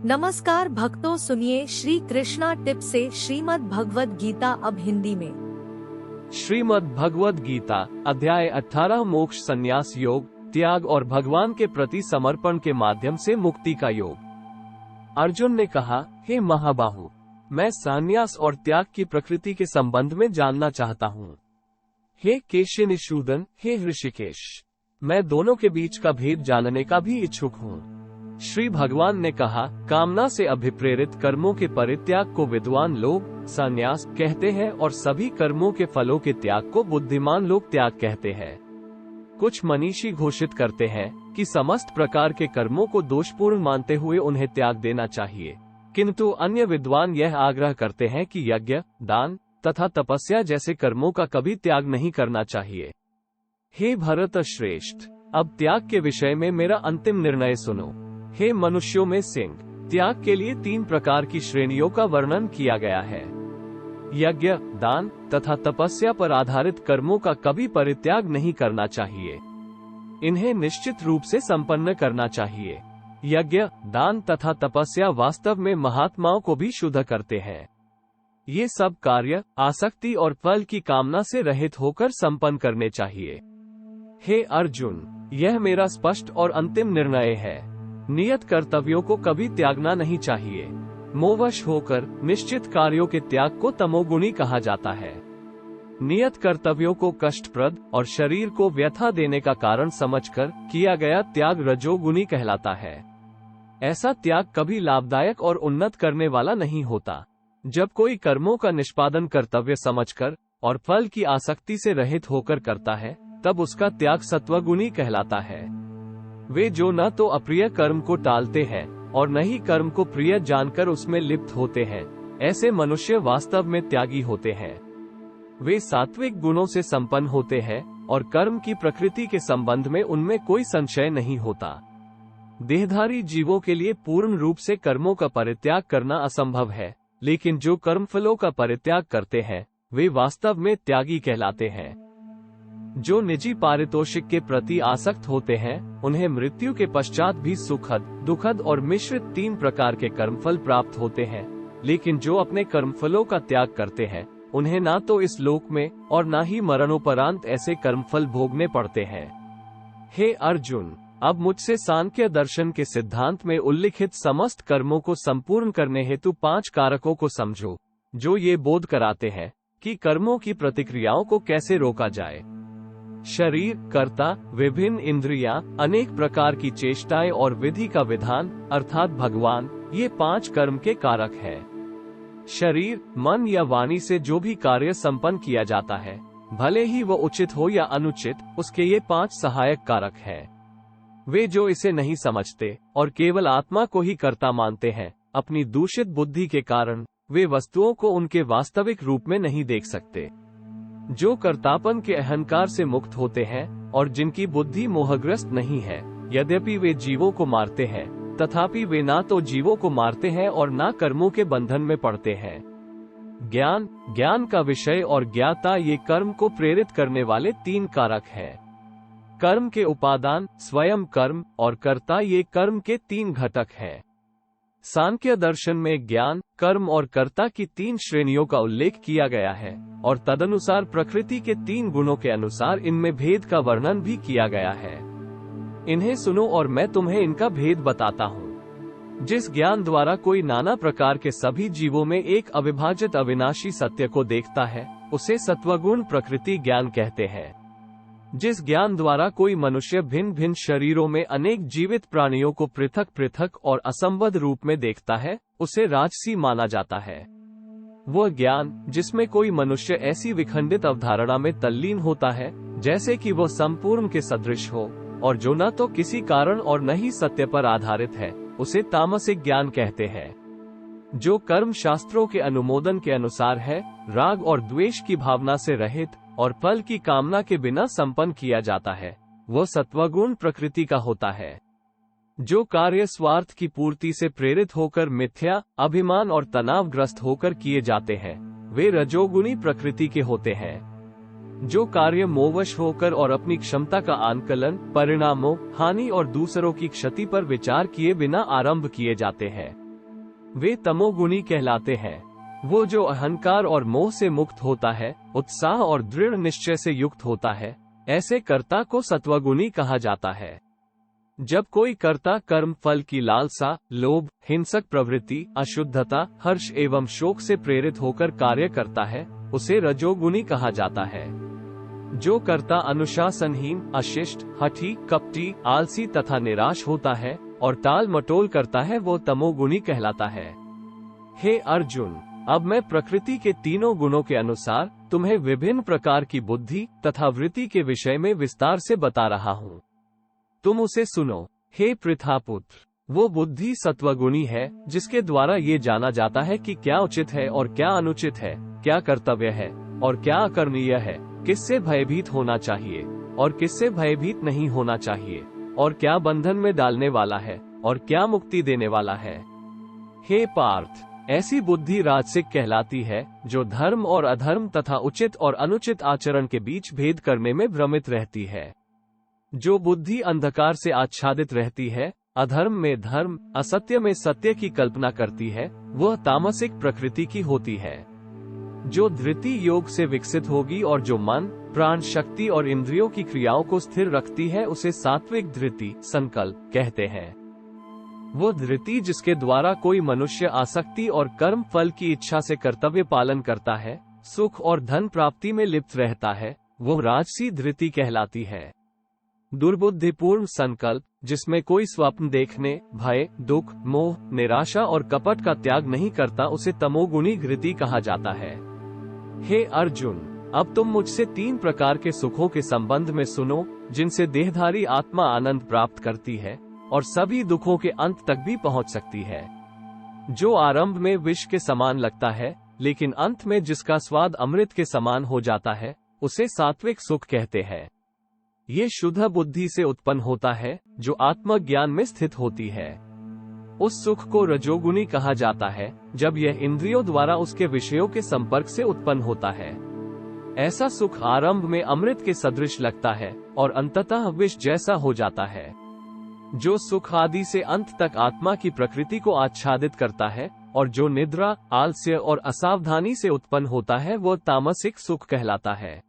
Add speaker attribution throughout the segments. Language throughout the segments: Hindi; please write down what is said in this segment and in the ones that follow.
Speaker 1: नमस्कार भक्तों, सुनिए श्री कृष्णा टिप से श्रीमद् भगवद गीता अब हिंदी में।
Speaker 2: श्रीमद् भगवद गीता अध्याय 18 मोक्ष संन्यास योग, त्याग और भगवान के प्रति समर्पण के माध्यम से मुक्ति का योग। अर्जुन ने कहा, हे महाबाहु, मैं संन्यास और त्याग की प्रकृति के संबंध में जानना चाहता हूँ। हे केशिनिषूदन, हे ऋषिकेश, मैं दोनों के बीच का भेद जानने का भी इच्छुक हूँ। श्री भगवान ने कहा, कामना से अभिप्रेरित कर्मों के परित्याग को विद्वान लोग संन्यास कहते हैं और सभी कर्मों के फलों के त्याग को बुद्धिमान लोग त्याग कहते हैं। कुछ मनीषी घोषित करते हैं कि समस्त प्रकार के कर्मों को दोषपूर्ण मानते हुए उन्हें त्याग देना चाहिए, किंतु अन्य विद्वान यह आग्रह करते हैं कि यज्ञ, दान तथा तपस्या जैसे कर्मों का कभी त्याग नहीं करना चाहिए। हे भरत श्रेष्ठ, अब त्याग के विषय में मेरा अंतिम निर्णय सुनो। हे मनुष्यों में सिंह, त्याग के लिए 3 प्रकार की श्रेणियों का वर्णन किया गया है। यज्ञ, दान तथा तपस्या पर आधारित कर्मों का कभी परित्याग नहीं करना चाहिए। इन्हें निश्चित रूप से संपन्न करना चाहिए। यज्ञ, दान तथा तपस्या वास्तव में महात्माओं को भी शुद्ध करते हैं। ये सब कार्य आसक्ति और फल की कामना से रहित होकर संपन्न करने चाहिए। हे अर्जुन, यह मेरा स्पष्ट और अंतिम निर्णय है। नियत कर्तव्यों को कभी त्यागना नहीं चाहिए। मोहवश होकर निश्चित कार्यों के त्याग को तमोगुणी कहा जाता है। नियत कर्तव्यों को कष्टप्रद और शरीर को व्यथा देने का कारण समझकर किया गया त्याग रजोगुणी कहलाता है। ऐसा त्याग कभी लाभदायक और उन्नत करने वाला नहीं होता। जब कोई कर्मों का निष्पादन कर्तव्य समझकर और फल की आसक्ति से रहित होकर करता है, तब उसका त्याग सत्वगुणी कहलाता है। वे जो न तो अप्रिय कर्म को टालते हैं और न ही कर्म को प्रिय जानकर उसमें लिप्त होते हैं, ऐसे मनुष्य वास्तव में त्यागी होते हैं। वे सात्विक गुणों से संपन्न होते हैं और कर्म की प्रकृति के संबंध में उनमें कोई संशय नहीं होता। देहधारी जीवों के लिए पूर्ण रूप से कर्मों का परित्याग करना असंभव है, लेकिन जो कर्मफलों का परित्याग करते हैं वे वास्तव में त्यागी कहलाते हैं। जो निजी पारितोषिक के प्रति आसक्त होते हैं उन्हें मृत्यु के पश्चात भी सुखद, दुखद और मिश्रित 3 प्रकार के कर्मफल प्राप्त होते हैं, लेकिन जो अपने कर्मफलों का त्याग करते हैं उन्हें ना तो इस लोक में और ना ही मरणोपरांत ऐसे कर्मफल भोगने पड़ते हैं। हे अर्जुन, अब मुझसे सांख्य दर्शन के सिद्धांत में उल्लिखित समस्त कर्मों को संपूर्ण करने हेतु 5 कारकों को समझो, जो ये बोध कराते हैं कि कर्मों की प्रतिक्रियाओं को कैसे रोका जाए। शरीर, कर्ता, विभिन्न इंद्रियां, अनेक प्रकार की चेष्टाएं और विधि का विधान अर्थात भगवान, ये 5 कर्म के कारक हैं। शरीर, मन या वाणी से जो भी कार्य संपन्न किया जाता है, भले ही वो उचित हो या अनुचित, उसके ये 5 सहायक कारक हैं। वे जो इसे नहीं समझते और केवल आत्मा को ही कर्ता मानते हैं, अपनी दूषित बुद्धि के कारण वे वस्तुओं को उनके वास्तविक रूप में नहीं देख सकते। जो कर्तापन के अहंकार से मुक्त होते हैं और जिनकी बुद्धि मोहग्रस्त नहीं है, यद्यपि वे जीवों को मारते हैं, तथापि वे ना तो जीवों को मारते हैं और ना कर्मों के बंधन में पड़ते हैं। ज्ञान, ज्ञान का विषय और ज्ञाता ये कर्म को प्रेरित करने वाले 3 कारक हैं। कर्म के उपादान, स्वयं कर्म और कर्ता ये कर्म के 3 घटक हैं। सांख्य दर्शन में ज्ञान, कर्म और कर्ता की 3 श्रेणियों का उल्लेख किया गया है और तदनुसार प्रकृति के 3 गुणों के अनुसार इनमें भेद का वर्णन भी किया गया है। इन्हें सुनो और मैं तुम्हें इनका भेद बताता हूँ। जिस ज्ञान द्वारा कोई नाना प्रकार के सभी जीवों में एक अविभाजित अविनाशी सत्य को देखता है, उसे सत्वगुण प्रकृति ज्ञान कहते हैं। जिस ज्ञान द्वारा कोई मनुष्य भिन्न भिन्न शरीरों में अनेक जीवित प्राणियों को पृथक पृथक और असंबद्ध रूप में देखता है, उसे राजसी माना जाता है। वह ज्ञान जिसमें कोई मनुष्य ऐसी विखंडित अवधारणा में तल्लीन होता है जैसे कि वह संपूर्ण के सदृश हो और जो न तो किसी कारण और न ही सत्य पर आधारित है, उसे तामसिक ज्ञान कहते हैं। जो कर्म शास्त्रों के अनुमोदन के अनुसार है, राग और द्वेष की भावना से रहित और फल की कामना के बिना संपन्न किया जाता है, वह सत्वगुण प्रकृति का होता है। जो कार्य स्वार्थ की पूर्ति से प्रेरित होकर मिथ्या, अभिमान और तनावग्रस्त होकर किए जाते हैं, वे रजोगुणी प्रकृति के होते हैं। जो कार्य मोहवश होकर और अपनी क्षमता का आंकलन, परिणामों, हानि और दूसरों की क्षति पर विचार किए बिना आरंभ किए जाते हैं, वे तमोगुणी कहलाते हैं। वो जो अहंकार और मोह से मुक्त होता है, उत्साह और दृढ़ निश्चय से युक्त होता है, ऐसे कर्ता को सत्वगुणी कहा जाता है। जब कोई कर्ता कर्म फल की लालसा, लोभ, हिंसक प्रवृत्ति, अशुद्धता, हर्ष एवं शोक से प्रेरित होकर कार्य करता है, उसे रजोगुणी कहा जाता है। जो कर्ता अनुशासनहीन, अशिष्ट, हठी, कपटी, आलसी तथा निराश होता है और टाल मटोल करता है, वो तमोगुणी कहलाता है। हे अर्जुन, अब मैं प्रकृति के तीनों गुणों के अनुसार तुम्हें विभिन्न प्रकार की बुद्धि तथा वृत्ति के विषय में विस्तार से बता रहा हूँ। तुम उसे सुनो। हे पृथापुत्र, वो बुद्धि सत्वगुणी है जिसके द्वारा ये जाना जाता है कि क्या उचित है और क्या अनुचित है, क्या कर्तव्य है और क्या अकर्मणीय है, किससे भयभीत होना चाहिए और किससे भयभीत नहीं होना चाहिए, और क्या बंधन में डालने वाला है और क्या मुक्ति देने वाला है। हे पार्थ, ऐसी बुद्धि राजसिक कहलाती है जो धर्म और अधर्म तथा उचित और अनुचित आचरण के बीच भेद करने में भ्रमित रहती है। जो बुद्धि अंधकार से आच्छादित रहती है, अधर्म में धर्म, असत्य में सत्य की कल्पना करती है, वह तामसिक प्रकृति की होती है। जो धृति योग से विकसित होगी और जो मन, प्राण शक्ति और इंद्रियों की क्रियाओं को स्थिर रखती है, उसे सात्विक धृति, संकल्प कहते हैं। वो धृति जिसके द्वारा कोई मनुष्य आसक्ति और कर्म फल की इच्छा से कर्तव्य पालन करता है, सुख और धन प्राप्ति में लिप्त रहता है, वो राजसी धृति कहलाती है। दुर्बुद्धिपूर्ण संकल्प जिसमें कोई स्वप्न देखने, भय, दुख, मोह, निराशा और कपट का त्याग नहीं करता, उसे तमोगुणी धृति कहा जाता है। हे अर्जुन, अब तुम मुझसे 3 प्रकार के सुखों के संबंध में सुनो, जिनसे देहधारी आत्मा आनंद प्राप्त करती है और सभी दुखों के अंत तक भी पहुंच सकती है। जो आरंभ में विष के समान लगता है, लेकिन अंत में जिसका स्वाद अमृत के समान हो जाता है, उसे सात्विक सुख कहते हैं। ये शुद्ध बुद्धि से उत्पन्न होता है, जो आत्मज्ञान में स्थित होती है। उस सुख को रजोगुणी कहा जाता है, जब यह इंद्रियों द्वारा उसके विषयों के संपर्क से उत्पन्न होता है। ऐसा सुख आरंभ में अमृत के सदृश लगता है और अंततः विष जैसा हो जाता है। जो सुख आदि से अंत तक आत्मा की प्रकृति को आच्छादित करता है और जो निद्रा, आलस्य और असावधानी से उत्पन्न होता है, वो तामसिक सुख कहलाता है।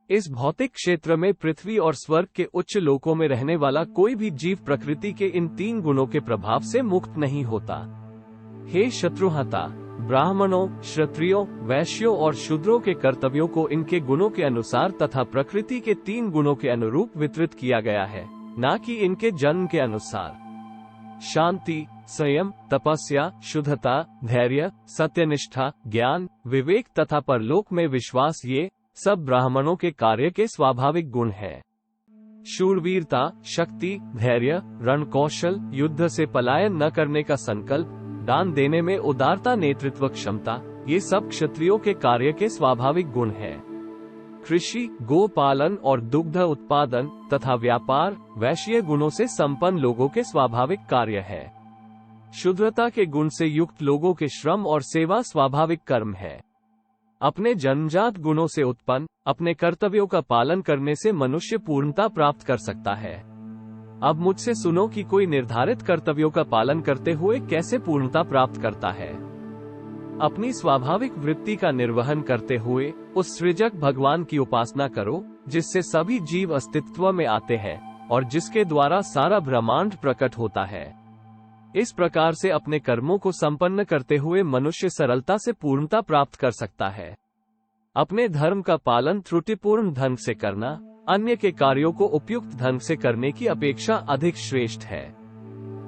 Speaker 2: इस भौतिक क्षेत्र में पृथ्वी और स्वर्ग के उच्च लोकों में रहने वाला कोई भी जीव प्रकृति के इन 3 गुणों के प्रभाव से मुक्त नहीं होता। हे शत्रुहता, ब्राह्मणों, क्षत्रियों, वैश्यों और शूद्रों के कर्तव्यों को इनके गुणों के अनुसार तथा प्रकृति के 3 गुणों के अनुरूप वितरित किया गया है, न कि इनके जन्म के अनुसार। शांति, संयम, तपस्या, शुद्धता, धैर्य, सत्यनिष्ठा, ज्ञान, विवेक तथा परलोक में विश्वास, ये सब ब्राह्मणों के कार्य के स्वाभाविक गुण हैं। शूरवीरता, शक्ति, धैर्य, रणकौशल, युद्ध से पलायन न करने का संकल्प, दान देने में उदारता, नेतृत्व क्षमता, ये सब क्षत्रियों के कार्य के स्वाभाविक गुण हैं। कृषि, गोपालन और दुग्ध उत्पादन तथा व्यापार वैश्य गुणों से संपन्न लोगों के स्वाभाविक कार्य है। शुद्धता के गुण से युक्त लोगों के श्रम और सेवा स्वाभाविक कर्म है। अपने जन्मजात गुणों से उत्पन्न अपने कर्तव्यों का पालन करने से मनुष्य पूर्णता प्राप्त कर सकता है। अब मुझसे सुनो कि कोई निर्धारित कर्तव्यों का पालन करते हुए कैसे पूर्णता प्राप्त करता है। अपनी स्वाभाविक वृत्ति का निर्वहन करते हुए उस सृजक भगवान की उपासना करो, जिससे सभी जीव अस्तित्व में आते हैं और जिसके द्वारा सारा ब्रह्मांड प्रकट होता है। इस प्रकार से अपने कर्मों को संपन्न करते हुए मनुष्य सरलता से पूर्णता प्राप्त कर सकता है। अपने धर्म का पालन त्रुटिपूर्ण ढंग से करना अन्य के कार्यों को उपयुक्त ढंग से करने की अपेक्षा अधिक श्रेष्ठ है।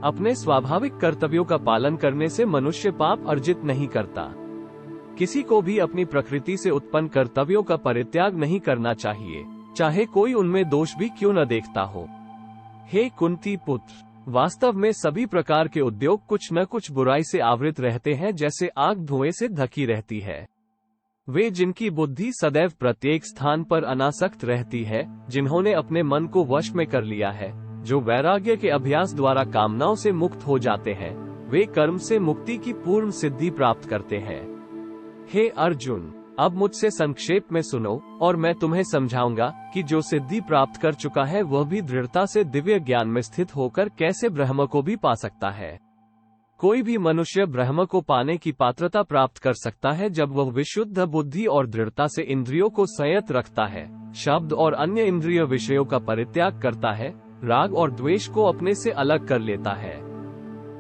Speaker 2: अपने स्वाभाविक कर्तव्यों का पालन करने से मनुष्य पाप अर्जित नहीं करता। किसी को भी अपनी प्रकृति से उत्पन्न कर्तव्यों का परित्याग नहीं करना चाहिए, चाहे कोई उनमें दोष भी क्यों न देखता हो। हे कुंती पुत्र, वास्तव में सभी प्रकार के उद्योग कुछ न कुछ बुराई से आवृत रहते हैं, जैसे आग धुएं से ढकी रहती है। वे जिनकी बुद्धि सदैव प्रत्येक स्थान पर अनासक्त रहती है, जिन्होंने अपने मन को वश में कर लिया है, जो वैराग्य के अभ्यास द्वारा कामनाओं से मुक्त हो जाते हैं, वे कर्म से मुक्ति की पूर्ण सिद्धि प्राप्त करते हैं। हे अर्जुन, अब मुझसे संक्षेप में सुनो और मैं तुम्हें समझाऊंगा कि जो सिद्धि प्राप्त कर चुका है वह भी दृढ़ता से दिव्य ज्ञान में स्थित होकर कैसे ब्रह्म को भी पा सकता है। कोई भी मनुष्य ब्रह्म को पाने की पात्रता प्राप्त कर सकता है जब वह विशुद्ध बुद्धि और दृढ़ता से इंद्रियों को संयत रखता है, शब्द और अन्य इंद्रिय विषयों का परित्याग करता है, राग और द्वेष को अपने से अलग कर लेता है।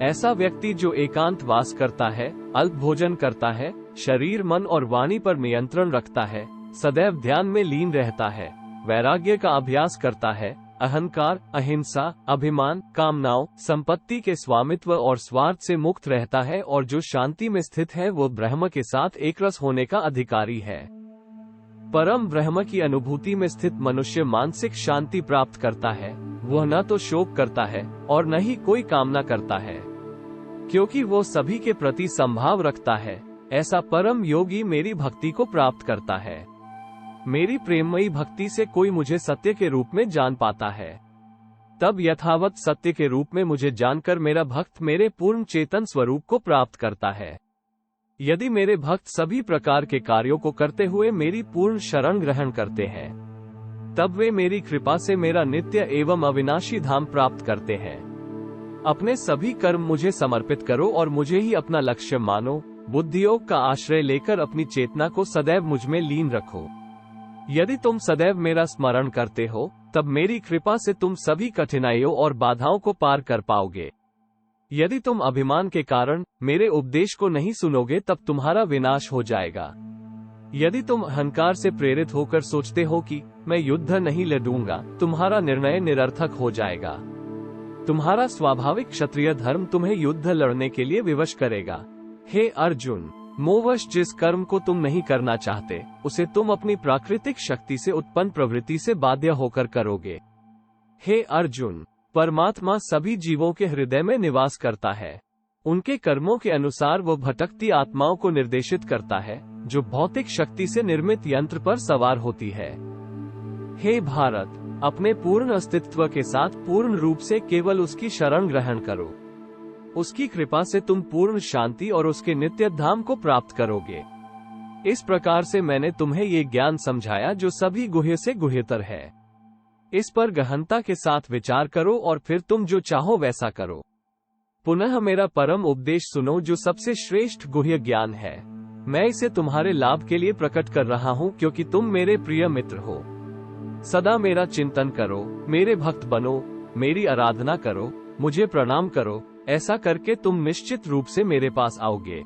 Speaker 2: ऐसा व्यक्ति जो एकांत वास करता है, अल्प भोजन करता है, शरीर मन और वाणी पर नियंत्रण रखता है, सदैव ध्यान में लीन रहता है, वैराग्य का अभ्यास करता है, अहंकार, अहिंसा, अभिमान, कामनाओं, संपत्ति के स्वामित्व और स्वार्थ से मुक्त रहता है और जो शांति में स्थित है वो ब्रह्म के साथ एकरस होने का अधिकारी है। परम ब्रह्म की अनुभूति में स्थित मनुष्य मानसिक शांति प्राप्त करता है। वह न तो शोक करता है और न ही कोई कामना करता है, क्योंकि वो सभी के प्रति संभाव रखता है। ऐसा परम योगी मेरी भक्ति को प्राप्त करता है। मेरी प्रेममयी भक्ति से कोई मुझे सत्य के रूप में जान पाता है। तब यथावत सत्य के रूप में मुझे जानकर मेरा भक्त मेरे पूर्ण चेतन स्वरूप को प्राप्त करता है। यदि मेरे भक्त सभी प्रकार के कार्यों को करते हुए मेरी पूर्ण शरण ग्रहण करते हैं, तब वे मेरी कृपा से मेरा नित्य एवं अविनाशी धाम प्राप्त करते हैं। अपने सभी कर्म मुझे समर्पित करो और मुझे ही अपना लक्ष्य मानो। बुद्धियोग का आश्रय लेकर अपनी चेतना को सदैव मुझ में लीन रखो। यदि तुम सदैव मेरा स्मरण करते हो, तब मेरी कृपा से तुम सभी कठिनाइयों और बाधाओं को पार कर पाओगे। यदि तुम अभिमान के कारण मेरे उपदेश को नहीं सुनोगे, तब तुम्हारा विनाश हो जाएगा। यदि तुम अहंकार से प्रेरित होकर सोचते हो कि मैं युद्ध नहीं लड़ूंगा, तुम्हारा निर्णय निरर्थक हो जाएगा। तुम्हारा स्वाभाविक क्षत्रिय धर्म तुम्हें युद्ध लड़ने के लिए विवश करेगा। हे अर्जुन, मोहवश जिस कर्म को तुम नहीं करना चाहते, उसे तुम अपनी प्राकृतिक शक्ति से उत्पन्न प्रवृत्ति से बाध्य होकर करोगे। हे अर्जुन, परमात्मा सभी जीवों के हृदय में निवास करता है। उनके कर्मों के अनुसार वो भटकती आत्माओं को निर्देशित करता है, जो भौतिक शक्ति से निर्मित यंत्र पर सवार होती है। हे भारत, अपने पूर्ण अस्तित्व के साथ पूर्ण रूप से केवल उसकी शरण ग्रहण करो। उसकी कृपा से तुम पूर्ण शांति और उसके नित्य धाम को प्राप्त करोगे। इस प्रकार से मैंने तुम्हें ये ज्ञान समझाया जो सभी गुह्य से गुह्यतर है। इस पर गहनता के साथ विचार करो और फिर तुम जो चाहो वैसा करो। पुनः मेरा परम उपदेश सुनो जो सबसे श्रेष्ठ गुह्य ज्ञान है। मैं इसे तुम्हारे लाभ के लिए प्रकट कर रहा हूँ, क्योंकि तुम मेरे प्रिय मित्र हो। सदा मेरा चिंतन करो, मेरे भक्त बनो, मेरी आराधना करो, मुझे प्रणाम करो। ऐसा करके तुम निश्चित रूप से मेरे पास आओगे।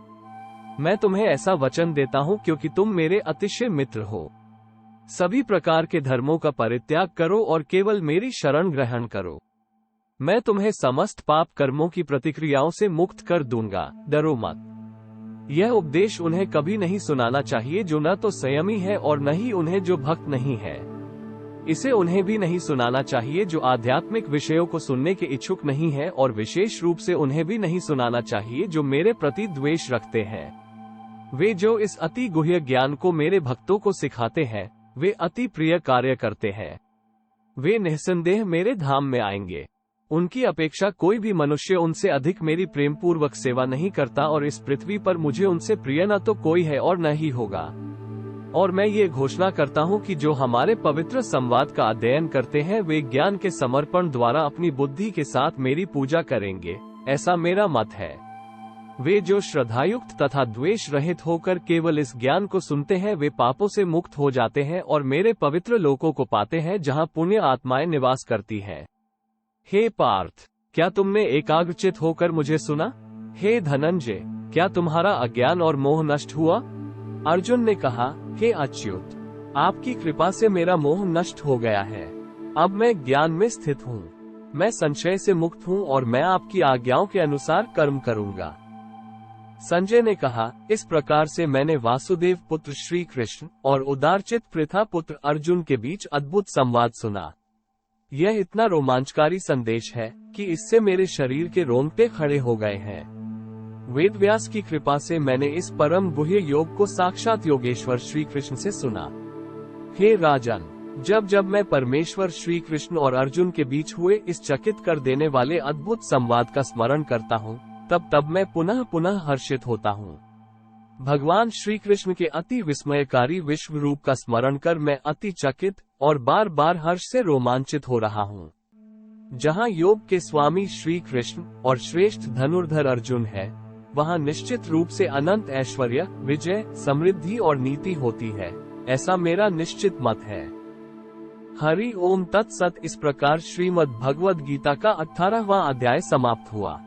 Speaker 2: मैं तुम्हें ऐसा वचन देता हूँ क्योंकि तुम मेरे अतिशय मित्र हो। सभी प्रकार के धर्मों का परित्याग करो और केवल मेरी शरण ग्रहण करो। मैं तुम्हें समस्त पाप कर्मों की प्रतिक्रियाओं से मुक्त कर दूंगा, डरो मत। यह उपदेश उन्हें कभी नहीं सुनाना चाहिए जो न तो संयमी है और न ही उन्हें जो भक्त नहीं है। इसे उन्हें भी नहीं सुनाना चाहिए जो आध्यात्मिक विषयों को सुनने के इच्छुक नहीं है, और विशेष रूप से उन्हें भी नहीं सुनाना चाहिए जो मेरे प्रति द्वेष रखते हैं। वे जो इस अति गुह्य ज्ञान को मेरे भक्तों को सिखाते हैं, वे अति प्रिय कार्य करते हैं। वे निस्संदेह मेरे धाम में आएंगे। उनकी अपेक्षा कोई भी मनुष्य उनसे अधिक मेरी प्रेम पूर्वक सेवा नहीं करता, और इस पृथ्वी पर मुझे उनसे प्रिय न तो कोई है और न ही होगा। और मैं ये घोषणा करता हूँ कि जो हमारे पवित्र संवाद का अध्ययन करते हैं, वे ज्ञान के समर्पण द्वारा अपनी बुद्धि के साथ मेरी पूजा करेंगे। ऐसा मेरा मत है। वे जो श्रद्धायुक्त तथा द्वेष रहित होकर केवल इस ज्ञान को सुनते हैं, वे पापों से मुक्त हो जाते हैं और मेरे पवित्र लोकों को पाते हैं, जहाँ पुण्य आत्माएं निवास करती हैं। हे पार्थ, क्या तुमने एकाग्रचित होकर मुझे सुना? हे धनंजय, क्या तुम्हारा अज्ञान और मोह नष्ट हुआ? अर्जुन ने कहा, हे अच्युत, आपकी कृपा से मेरा मोह नष्ट हो गया है। अब मैं ज्ञान में स्थित हूँ। मैं संशय से मुक्त हूँ और मैं आपकी आज्ञाओं के अनुसार कर्म करूँगा। संजय ने कहा, इस प्रकार से मैंने वासुदेव पुत्र श्री कृष्ण और उदारचित पृथा पुत्र अर्जुन के बीच अद्भुत संवाद सुना। यह इतना रोमांचकारी संदेश है कि इससे मेरे शरीर के रोंगटे खड़े हो गए हैं। वेदव्यास की कृपा से मैंने इस परम गुह्य योग को साक्षात योगेश्वर श्री कृष्ण से सुना। हे राजन, जब जब मैं परमेश्वर श्री कृष्ण और अर्जुन के बीच हुए इस चकित कर देने वाले अद्भुत संवाद का स्मरण करता हूँ, तब तब मैं पुनः पुनः हर्षित होता हूँ। भगवान श्री कृष्ण के अति विस्मयकारी विश्व रूप का स्मरण कर मैं अति चकित और बार बार हर्ष से रोमांचित हो रहा हूँ। जहाँ योग के स्वामी श्री कृष्ण और श्रेष्ठ धनुर्धर अर्जुन है, वहाँ निश्चित रूप से अनंत ऐश्वर्य, विजय, समृद्धि और नीति होती है। ऐसा मेरा निश्चित मत है। हरि ओम तत्सत। इस प्रकार श्रीमद् भगवद गीता का 18वां अध्याय समाप्त हुआ।